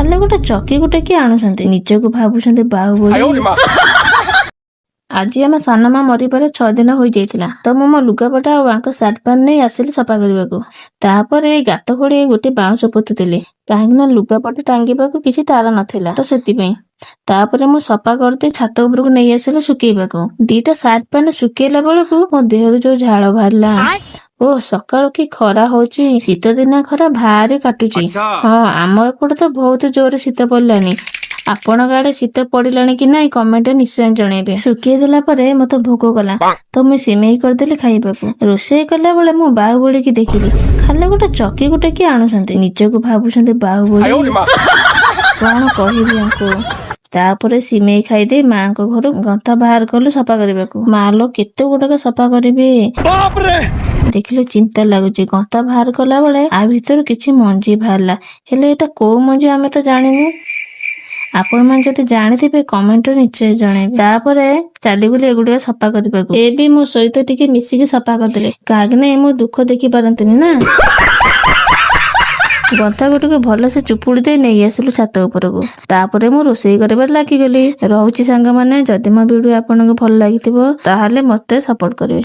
ଖାଲି ଗୋଟେ ଚକି ଗୋଟେ କିଏ ଆଣୁଛନ୍ତି, ନିଜକୁ ଭାବୁଛନ୍ତି ବାହୁବଳୀ। ଆଜି ଆମ ସାନ ମା ମରିବାରେ 6 ଦିନ ହୋଇଯାଇଥିଲା, ତ ମୁଁ ମୋ ଲୁଗାପଟା ଆଉ ଆଙ୍କ ସାର୍ଟ ପ୍ୟାଣ୍ଟ ନେଇ ଆସିଲି ସଫା କରିବାକୁ। ତାପରେ ଗାତ ଖୋଳି ଗୋଟେ ବାଉଁଶ ପୋତିଥିଲି, କାହିଁକି ନା ଲୁଗାପଟା ଟାଙ୍ଗିବାକୁ କିଛି ତାର ନଥିଲା, ତ ସେଥିପାଇଁ। ତାପରେ ମୁଁ ସଫା କରିଦେଇ ଛାତ ଉପରକୁ ନେଇ ଆସିଲି ଶୁକେଇବାକୁ। 2ଟା ସାର୍ଟ ପ୍ୟାଣ୍ଟ ଶୁକେଇଲା ବେଳକୁ ମୋ ଦେହରୁ ଯୋଉ ଝାଳ ବାହାରିଲା। ଓ ସକାଳୁ କି ଖରା ହଉଛି, ଶୀତ ଦିନ ଖରା ଭାରି କାଟୁଛି। ହଁ, ଆମ ଏପଟେ ତ ବହୁତ ଜୋରରେ ଶୀତ ପଡିଲାଣି। ଆପଣଙ୍କ ଆଡେ ଶୀତ ପଡିଲାଣି କି ନାଇଁ କମେଣ୍ଟରେ ନିଶ୍ଚୟ ଜଣେଇବେ। ଶୁକେଇ ଦେଲା ପରେ ମତେ ଭୋକ କଲା, ତ ମୁଁ ସିମେଇ କରିଦେଲି ଖାଇବାକୁ। ରୋଷେଇ କଲା ବେଳେ ମୁଁ ବାହୁବଳୀ କି ଦେଖିଲି, ଖାଲି ଗୋଟେ ଚକି ଗୋଟେ କିଏ ଆଣୁଛନ୍ତି, ନିଜକୁ ଭାବୁଛନ୍ତି ବାହୁବଳୀ। କଣ କହିବି ଆଙ୍କୁ। ତାପରେ ସିମେଇ ଖାଇଦେଇ ମାଙ୍କ ଘରୁ ଗନ୍ଥା ବାହାର କଲୁ ସଫା କରିବାକୁ। ମା ଲୋ କେତେ ଗୁଡାକ ସଫା କରିବି, ଦେଖିଲେ ଚିନ୍ତା ଲାଗୁଛି। ଗନ୍ଥା ବାହାର କଲା ବେଳେ ଆ ଭିତରୁ କିଛି ମଞ୍ଜି ବାହାରିଲା, ହେଲେ ଏଇଟା କୋଉ ମଞ୍ଜି ଆମେ ତ ଜାଣିନୁ। ଆପଣ ମାନେ ଯଦି ଜାଣିଥିବେ କମେଣ୍ଟରେ ନିଶ୍ଚୟ ଜଣେଇବେ। ତାପରେ ଚାଲିଗଲି ଏଗୁଡିକ ସଫା କରିବାକୁ। ଏ ବି ମୋ ସହିତ ଟିକେ ମିଶିକି ସଫା କରିଦେଲେ, କାହିଁକି ନା ମୋ ଦୁଃଖ ଦେଖି ପାରନ୍ତିନି ନା। ଗନ୍ଥା ଗୋଟିକୁ ଭଲସେ ଚୁପୁଡି ଦେଇ ନେଇ ଆସିଲୁ ଛାତ ଉପରକୁ। ତାପରେ ମୁଁ ରୋଷେଇ କରିବାରେ ଲାଗିଗଲି। ରହୁଛି ସାଙ୍ଗମାନେ, ଯଦି ମୋ ଭିଡିଓ ଆପଣଙ୍କୁ ଭଲ ଲାଗିଥିବ ତାହେଲେ ମତେ ସପୋର୍ଟ କରିବେ।